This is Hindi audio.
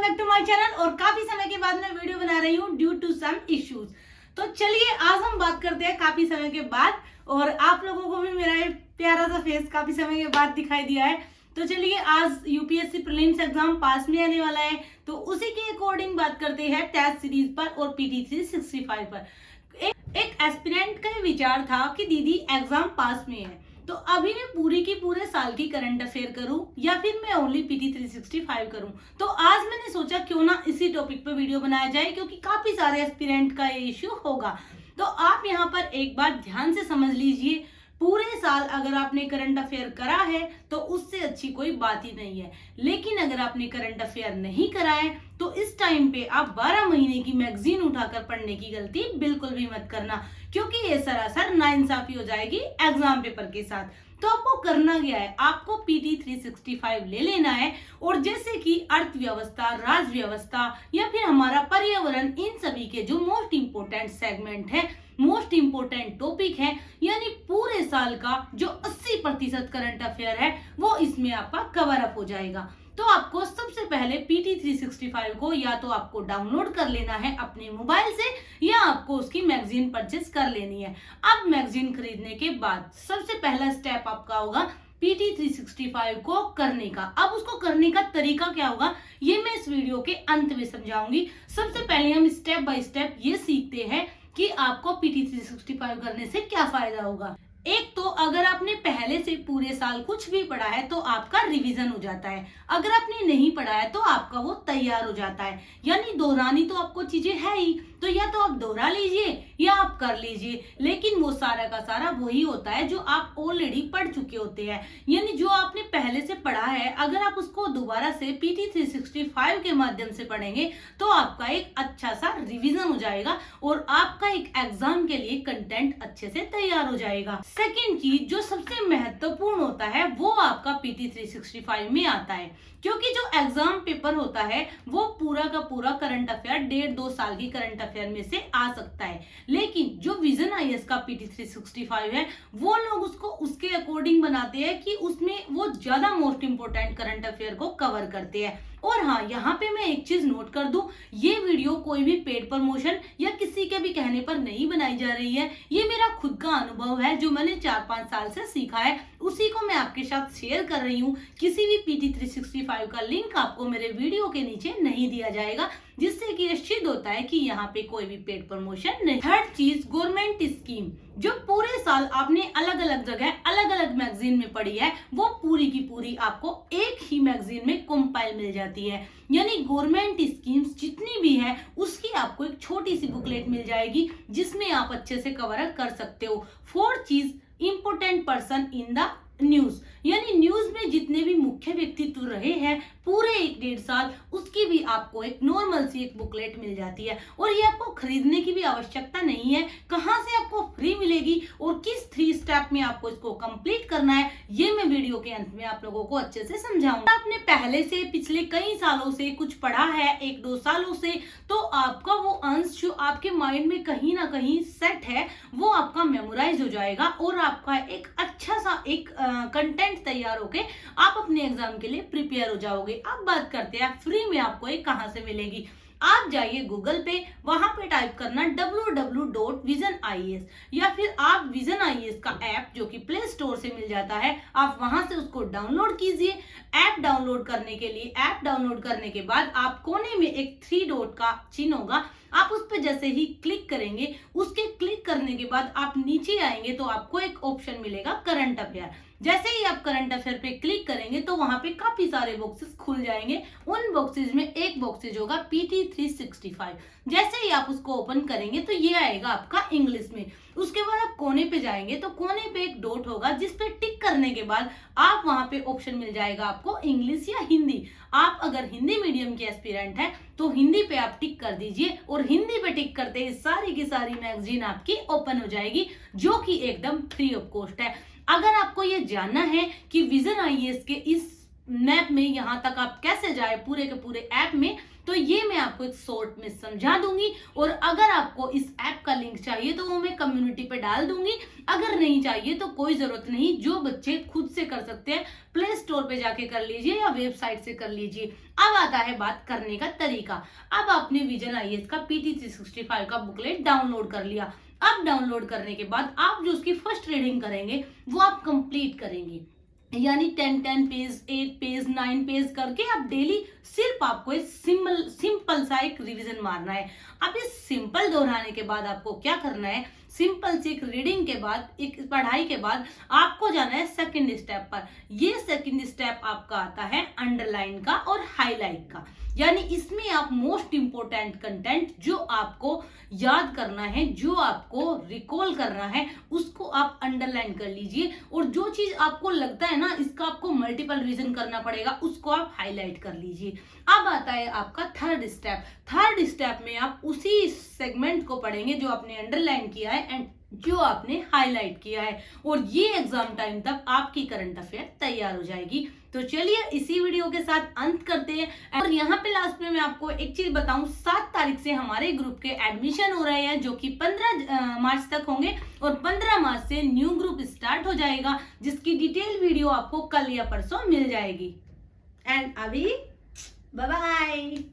Back to my channel. और काफी समय के बाद मैं वीडियो बना रही हूँ ड्यू टू सम इश्यूज। तो चलिए आज हम बात करते हैं काफी समय के बाद, और आप लोगों को भी मेरा ये प्यारा सा फेस काफी समय के बाद दिखाई दिया है। तो चलिए आज यूपीएससी प्रीलिम्स एग्जाम पास में आने वाला है, तो उसी के अकॉर्डिंग बात करते हैं टेस्ट सीरीज पर और पीटी 365 पर। एक एस्पिरेंट का विचार था कि दीदी एग्जाम पास में है, तो अभी मैं पूरी की पूरे साल की करंट अफेयर करूं या फिर मैं ओनली पीटी 365 करूं। तो आज मैंने सोचा क्यों ना इसी टॉपिक पे वीडियो बनाया जाए, क्योंकि काफी सारे एस्पिरेंट का ये इश्यू होगा। तो आप यहाँ पर एक बात ध्यान से समझ लीजिए, पूरे साल अगर आपने करंट अफेयर करा है तो उससे अच्छी कोई बात ही नहीं है, लेकिन अगर आपने करंट अफेयर नहीं करा है तो इस टाइम पे आप 12 महीने की मैगजीन उठाकर पढ़ने की गलती बिल्कुल भी मत करना, क्योंकि ये सरासर नाइंसाफी हो जाएगी एग्जाम पेपर के साथ। तो आपको करना क्या है, आपको पीटी 365 ले लेना है, और जैसे कि अर्थव्यवस्था, राज व्यवस्था या फिर हमारा पर्यावरण, इन सभी के जो मोस्ट इंपोर्टेंट सेगमेंट है, मोस्ट इंपोर्टेंट टॉपिक है, यानी पूरे साल का जो 80% करंट अफेयर है वो इसमें आपका कवर अप हो जाएगा। तो आपको सबसे पहले पीटी 365 को या तो आपको डाउनलोड कर लेना है अपने मोबाइल से, या आपको उसकी मैगजीन परचेस कर लेनी है। अब मैगजीन खरीदने के बाद सबसे पहला स्टेप आपका होगा पीटी 365 को करने का। अब उसको करने का तरीका क्या होगा ये मैं इस वीडियो के अंत में समझाऊंगी। सबसे पहले हम स्टेप बाय स्टेप ये सीखते हैं कि आपको पीटी 365 करने से क्या फायदा होगा। एक तो अगर आपने पहले से पूरे साल कुछ भी पढ़ा है तो आपका रिवीजन हो जाता है, अगर आपने नहीं पढ़ा है तो आपका वो तैयार हो जाता है। यानी दोहरानी तो आपको चीजें है ही, तो या तो आप दोहरा लीजिए या आप कर लीजिए, लेकिन वो सारा का सारा वही होता है जो आप ऑलरेडी पढ़ चुके होते हैं। यानी जो आपने पहले से पढ़ा है अगर आप उसको दोबारा से पीटी 365 के माध्यम से पढ़ेंगे तो आपका एक अच्छा सा रिवीजन हो जाएगा और आपका एक एग्जाम के लिए कंटेंट अच्छे से तैयार हो जाएगा। सेकेंड चीज जो सबसे महत्वपूर्ण होता है वो आपका पीटी 365 में आता है, क्योंकि जो एग्जाम पेपर होता है वो पूरा का पूरा करंट अफेयर 1.5-2 साल की करंट अफेयर में से आ सकता है, लेकिन जो विजन आईएएस का पीटी 365 है वो लोग उसको उसके अकॉर्डिंग बनाते हैं कि उसमें वो ज्यादा मोस्ट इंपोर्टेंट करंट अफेयर को कवर करते हैं। और हाँ, यहाँ पे मैं एक चीज नोट कर दूं, ये वीडियो कोई भी पेड प्रमोशन या किसी के भी कहने पर नहीं बनाई जा रही है, ये मेरा खुद का अनुभव है जो मैंने 4-5 साल से सीखा है, उसी को मैं आपके साथ शेयर कर रही हूँ। किसी भी पीटी 365 का लिंक आपको मेरे वीडियो के नीचे नहीं दिया जाएगा, जिससे कि सिद्ध होता है कि यहाँ पे कोई भी पेड प्रमोशन नहीं। थर्ड चीज, गवर्नमेंट स्कीम जो पूरे साल आपने अलग अलग जगह अलग अलग मैगजीन में पढ़ी है वो पूरी की पूरी आपको एक ही मैगजीन में कंपाइल मिल जाती है। यानी गवर्नमेंट स्कीम्स जितनी भी है उसकी आपको एक छोटी सी बुकलेट मिल जाएगी जिसमें आप अच्छे से कवर कर सकते हो। फोर्थ चीज, important person in the news, यानी न्यूज में जितने भी मुख्य व्यक्तित्व रहे हैं पूरे 1-1.5 साल, उसकी भी आपको एक नॉर्मल सी एक बुकलेट मिल जाती है। और ये आपको खरीदने की भी आवश्यकता नहीं है, कहां से आपको फ्री मिलेगी और किस 3 स्टेप में आपको इसको कंप्लीट करना है ये मैं वीडियो के अंत में आप लोगों को अच्छे से समझाऊंगा। आपने पहले से पिछले कई सालों से कुछ पढ़ा है 1-2 सालों से, तो आपका वो अंश जो आपके माइंड में कहीं ना कहीं सेट है वो आपका मेमोराइज हो जाएगा और आपका एक अच्छा सा एक कंटेंट तैयार होके आप अपने एग्जाम के लिए प्रिपेयर हो जाओगे। अब बात करते हैं फ्री में आपको ये कहां से मिलेगी। आप जाइए गूगल पे, वहां पे टाइप करना www.vision.ias, या फिर आप विजन आईएएस का ऐप जो कि प्ले स्टोर से मिल जाता है आप वहां से उसको डाउनलोड कीजिए। ऐप डाउनलोड करने के लिए, ऐप डाउनलोड करने के बाद आप कोने में एक 3 डॉट का चिन्ह होगा, आप उस पर जैसे ही क्लिक करेंगे, उसके क्लिक करने के बाद आप नीचे आएंगे तो आपको एक ऑप्शन मिलेगा करंट अफेयर। जैसे ही आप करंट अफेयर पे क्लिक करेंगे तो वहां पे काफी सारे बॉक्सेस खुल जाएंगे, उन बॉक्सेस में एक बॉक्सेज होगा पीटी 365। जैसे ही आप उसको ओपन करेंगे तो ये आएगा आपका इंग्लिश में। उसके बाद आप कोने पे जाएंगे तो कोने पे एक डॉट होगा जिस पे टिक करने के बाद आप वहां पे ऑप्शन मिल जाएगा आपको इंग्लिश या हिंदी। आप अगर हिंदी मीडियम के एस्पिरेंट हैं तो हिंदी पे आप टिक कर दीजिए, और हिंदी पे टिक करते ही सारी की सारी मैगजीन आपकी ओपन हो जाएगी जो कि एकदम फ्री ऑफ कॉस्ट है। अगर आपको ये जानना है कि विजन आईएएस के इस मैप में यहाँ तक आप कैसे जाए पूरे के पूरे ऐप में, तो ये मैं आपको एक शॉर्ट में समझा दूंगी। और अगर आपको इस ऐप का लिंक चाहिए तो वो मैं कम्युनिटी पे डाल दूंगी, अगर नहीं चाहिए तो कोई जरूरत नहीं, जो बच्चे खुद से कर सकते हैं प्ले स्टोर पे जाके कर लीजिए या वेबसाइट से कर लीजिए। अब आता है बात करने का तरीका। अब आपने विजन आईएएस का PT 365 का बुकलेट डाउनलोड कर लिया। अब डाउनलोड करने के बाद आप जो उसकी फर्स्ट रीडिंग करेंगे वो आप कंप्लीट करेंगे, यानी 10 पेज, 8 पेज, 9 पेज करके आप डेली सिर्फ आपको एक सिंपल सा एक रिवीजन मारना है। अब इस सिंपल दोहराने के बाद आपको क्या करना है, सिंपल सी एक रीडिंग के बाद, एक पढ़ाई के बाद आपको जाना है सेकंड स्टेप पर। ये सेकंड स्टेप आपका आता है अंडरलाइन का और हाईलाइट का, यानी इसमें आप मोस्ट इंपोर्टेंट कंटेंट जो आपको याद करना है, जो आपको रिकॉल करना है, उसको आप अंडरलाइन कर लीजिए। और जो चीज आपको लगता है ना इसका आपको मल्टीपल रिवीजन करना पड़ेगा, उसको आप हाईलाइट कर लीजिए। अब आता है आपका थर्ड स्टेप। थर्ड स्टेप में आप उसी सेगमेंट को पढ़ेंगे जो आपने अंडरलाइन किया है एंड जो आपने हाईलाइट किया है, और ये एग्जाम टाइम तक आपकी करंट अफेयर तैयार हो जाएगी। तो चलिए इसी वीडियो के साथ अंत करते हैं। और यहाँ पे लास्ट में मैं आपको एक चीज बताऊं, 7 तारीख से हमारे ग्रुप के एडमिशन हो रहे हैं जो कि 15 मार्च तक होंगे, और 15 मार्च से न्यू ग्रुप स्टार्ट हो जाएगा, जिसकी डिटेल वीडियो आपको कल या परसों मिल जाएगी। एंड अभी बाय बाय।